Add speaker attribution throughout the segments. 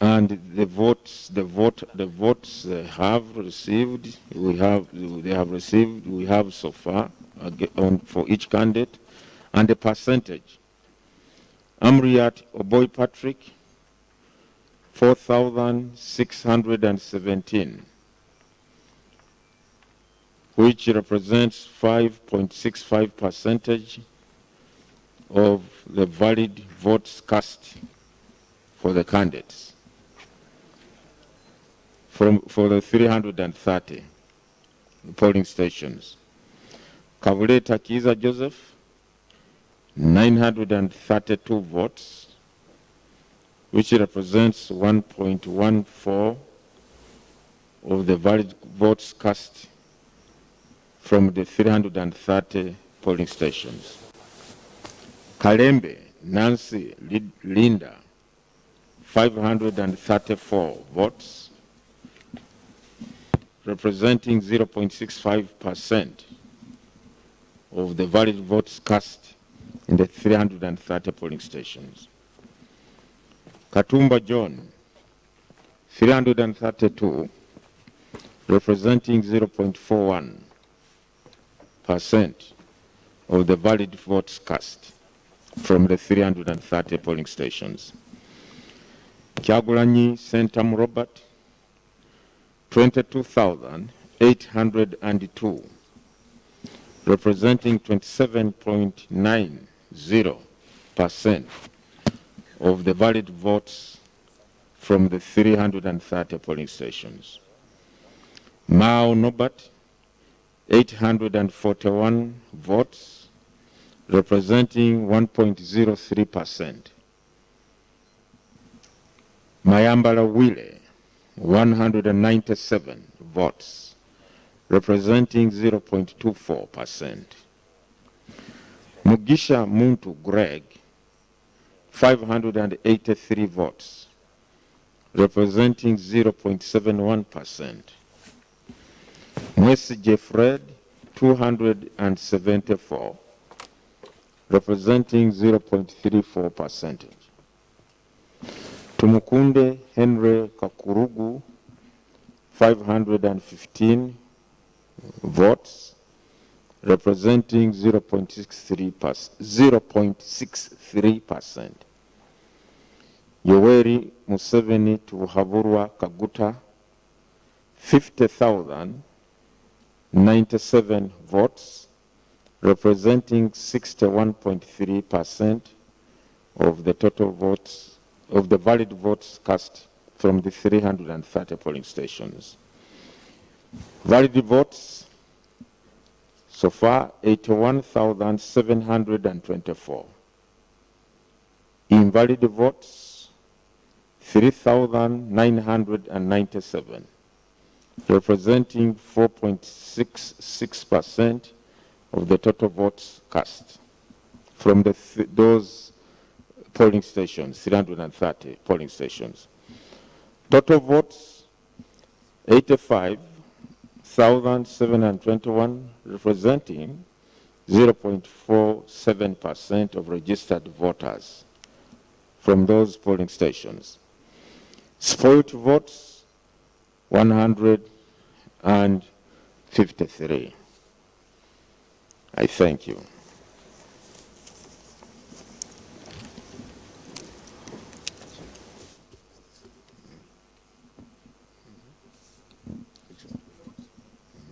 Speaker 1: And the votes they have received, we have so far for each candidate, and the percentage. Amriat Oboy Patrick, 4,617, which represents 5.65% of the valid votes cast for the candidates for the 330 polling stations. Kavuleta Kiza Joseph, 932 votes, which represents 1.14 of the valid votes cast from the 330 polling stations. Kalembe Nancy Linda, 534 votes, representing 0.65% of the valid votes cast in the 330 polling stations. Katumba John, 332, representing 0.41% of the valid votes cast from the 330 polling stations. Kyagulanyi Sentam Robert, 22,802, representing 27.90% of the valid votes from the 330 polling stations. Mao Nobat, 841 votes, representing 1.03%. Mayambala Wile, 197 votes, representing 0.24%. Mugisha Muntu Greg, 583 votes, representing 0.71%. Mwesi Jeffred, 274, representing 0.34%. Tumukunde Henry Kakurugu, 515 votes, representing 0.63%. Yoweri Museveni Tuhaburwa Kaguta, 50,097 votes, representing 61.3% of the total votes, of the valid votes cast from the 330 polling stations. Valid votes so far, 81,724. Invalid votes, 3,997, representing 4.66% of the total votes cast from those polling stations, 330 polling stations. Total votes, 85,721, representing 0.47% of registered voters from those polling stations. Spoiled votes, 153. I thank you.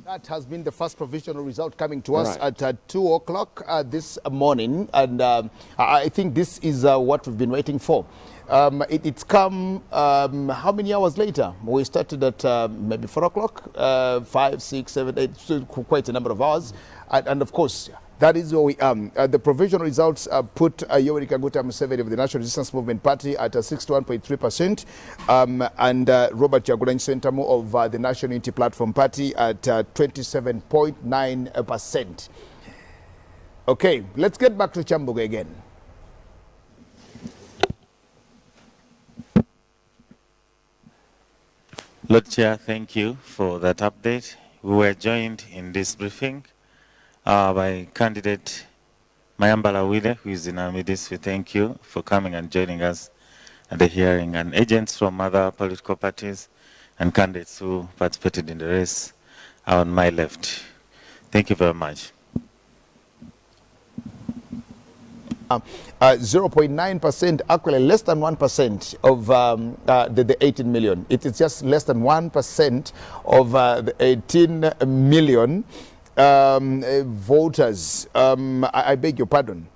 Speaker 2: That has been the first provisional result coming to us at 2 o'clock this morning, and I think this is what we've been waiting for. It's come how many hours later? We started at maybe 4 o'clock, 5, 6, 7, 8, so quite a number of hours, and of course that is where we are. The provisional results put Yoweri Museveni of the National Resistance Movement Party at 61.3%, and Robert Kyagulanyi Ssentamu of the National Unity Platform Party at 27.9%. Okay, let's get back to Kyambogo again.
Speaker 3: Lord Chair, thank you for that update. We were joined in this briefing by candidate Mayambala Wile, who is in our midst. We thank you for coming and joining us at the hearing, and agents from other political parties and candidates who participated in the race are on my left. Thank you very much.
Speaker 2: 0.9%, actually less than 1% of the 18 million. It is just less than 1% of the 18 million voters. I beg your pardon.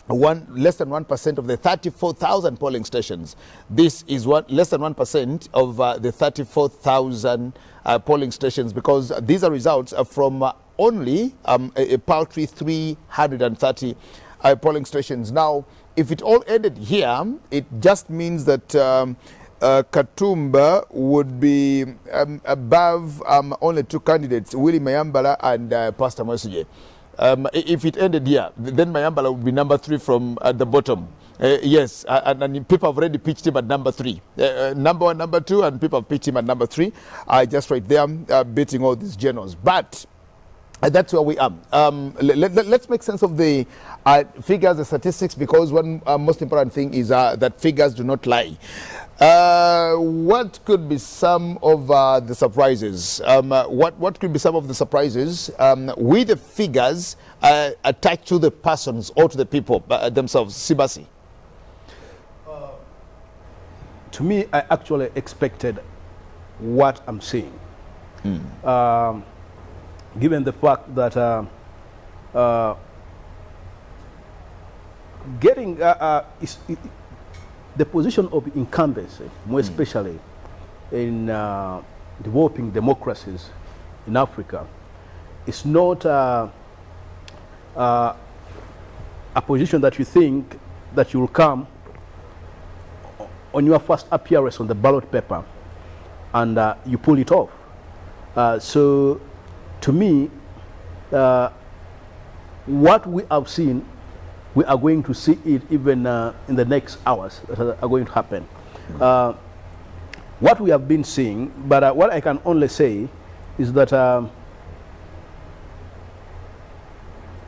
Speaker 2: Less than 1% of the 34,000 polling stations. This is less than 1% of the 34,000 polling stations, because these are results from only a paltry 330 polling stations. Now, if it all ended here, it just means that Katumba would be above only two candidates, Willie Mayambala and Pastor Mwesige. If it ended here, then Mayambala would be number 3 from the bottom. Yes, and people have already pitched him at number 3. Number 1, number 2, and people have pitched him at number 3. Just right there, beating all these generals. But that's where we are. Let's make sense of the figures, the statistics, because one most important thing is that figures do not lie. What could be some of the surprises? What could be some of the surprises with the figures attached to the persons or to the people themselves? Sibasi.
Speaker 4: To me, I actually expected what I'm seeing. Given the fact that getting the position of incumbency, more especially in developing democracies in Africa, is not a position that you think that you will come on your first appearance on the ballot paper and you pull it off. So to me, what we have seen, we are going to see it even in the next hours that are going to happen. What we have been seeing, but what I can only say is that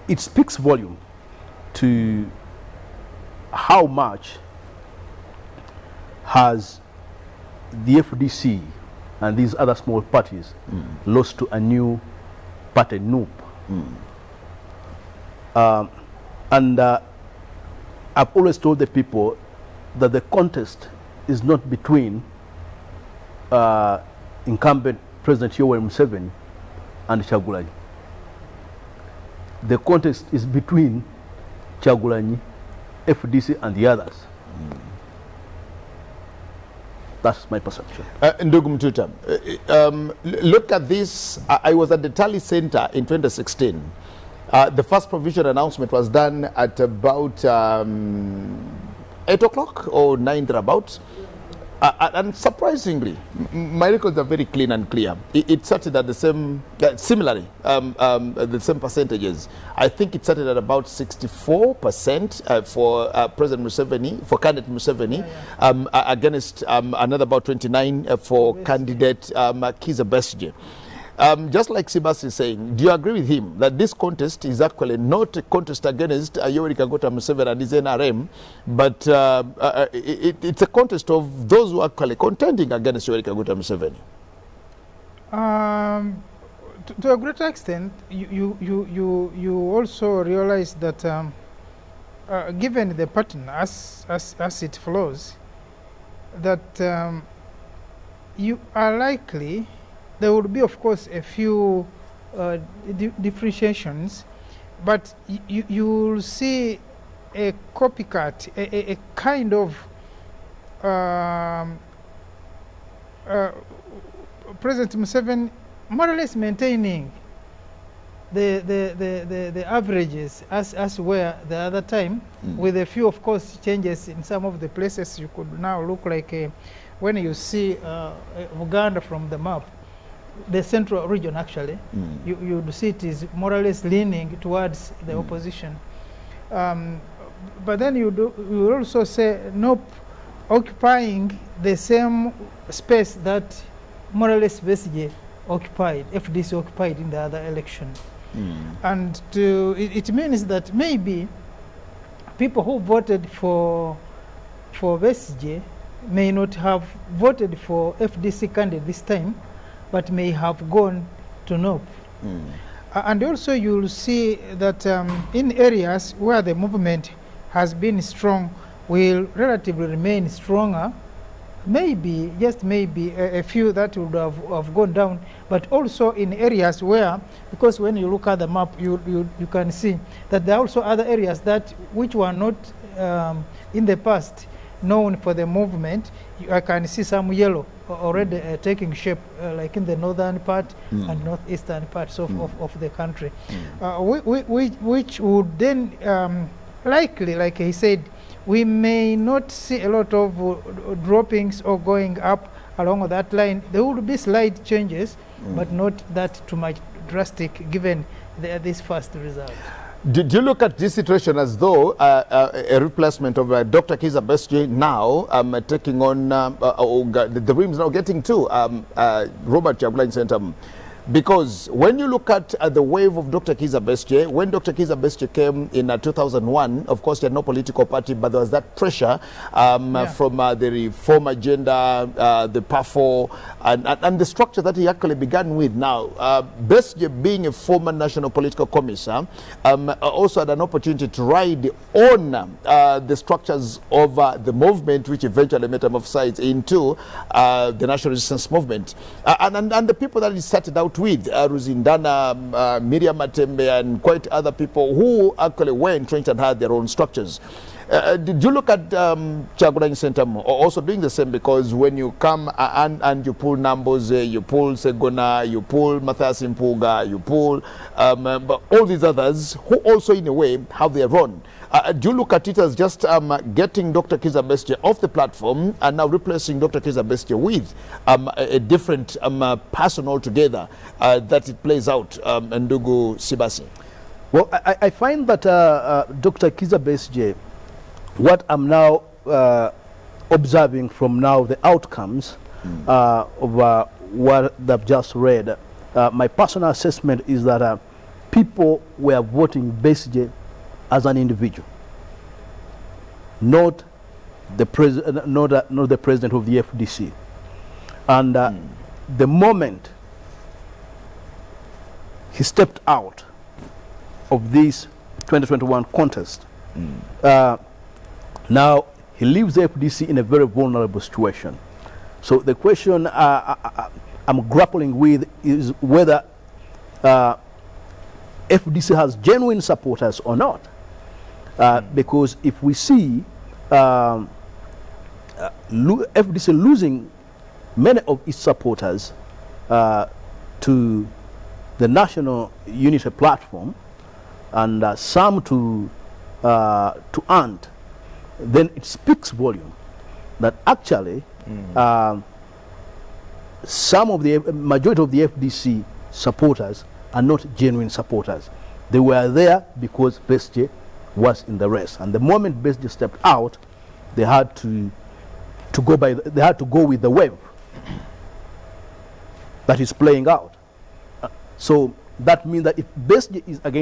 Speaker 4: it speaks volume to how much has the FDC and these other small parties lost to a new party, NUP. And I've always told the people that the contest is not between incumbent President Yoweri Museveni and Kyagulanyi. The contest is between Kyagulanyi, FDC, and the others. That's my perception.
Speaker 2: Ndugu Mtuta, look at this. I was at the Tally Center in 2016. The first provision announcement was done at about 8 o'clock or 9 thereabouts. And surprisingly, my records are very clean and clear. It started at the same, similarly, the same percentages. I think it started at about 64% for President Museveni, for candidate Museveni, against another about 29 for candidate Kizza Besigye. Just like Sibasi is saying, do you agree with him that this contest is actually not a contest against Yoweri Kaguta Museveni and his NRM, but it's a contest of those who are actually contending against Yoweri Kaguta Museveni?
Speaker 5: To a greater extent, you also realize that given the pattern as it flows, that you are likely. There would be, of course, a few differentiations, but you will see a copycat, a kind of President Museveni more or less maintaining the averages as were the other time, with a few, of course, changes in some of the places. You could now look like when you see Uganda from the map, the central region actually, you see it is more or less leaning towards the opposition. But then you also say NUP occupying the same space that more or less Besigye occupied, FDC occupied in the other election. And it means that maybe people who voted for Besigye may not have voted for FDC candidate this time, but may have gone to NUP. And also you'll see that in areas where the movement has been strong, will relatively remain stronger. Maybe, just maybe, a few that would have gone down, but also in areas where, because when you look at the map, you can see that there are also other areas that which were not in the past known for the movement. I can see some yellow already taking shape, like in the northern part and northeastern parts of the country, which would then likely, like he said, we may not see a lot of droppings or going up along that line. There will be slight changes, but not that too much drastic given this first result.
Speaker 2: Did you look at this situation as though a replacement of Dr. Kizza Besigye now taking on the Rims now getting to Robert Kyagulanyi Ssentamu? Because when you look at the wave of Dr. Kizza Besigye, when Dr. Kizza Besigye came in 2001, of course, he had no political party, but there was that pressure from the reform agenda, the PAFO, and the structure that he actually began with. Now, Besigye, being a former national political commissar, also had an opportunity to ride on the structures of the movement, which eventually metamorphosized into the national resistance movement. And the people that he started out with, Ruzindana, Miriam Matembe, and quite other people who actually were entrenched and had their own structures. Did you look at Kyagulanyi Ssentamu also doing the same? Because when you come and you pull Namboze, you pull Segona, you pull Matthias Mpuga, you pull but all these others who also in a way have their own. Do you look at it as just getting Dr. Kizza Besigye off the platform and now replacing Dr. Kizza Besigye with a different person altogether that it plays out, Ndugu Sibasi?
Speaker 4: Well, I find that Dr. Kizza Besigye, what I'm now observing from now the outcomes of what I've just read, my personal assessment is that people were voting Besigye as an individual, not the president, not the president of the FDC. And the moment he stepped out of this 2021 contest, now he leaves the FDC in a very vulnerable situation. So the question I'm grappling with is whether FDC has genuine supporters or not. Because if we see FDC losing many of its supporters to the National Unity Platform and some to ANT, then it speaks volume that actually some of the majority of the FDC supporters are not genuine supporters. They were there because Besigye was in the race, and the moment Besigye stepped out, they had to go with the wave that is playing out. So that means that if Besigye is against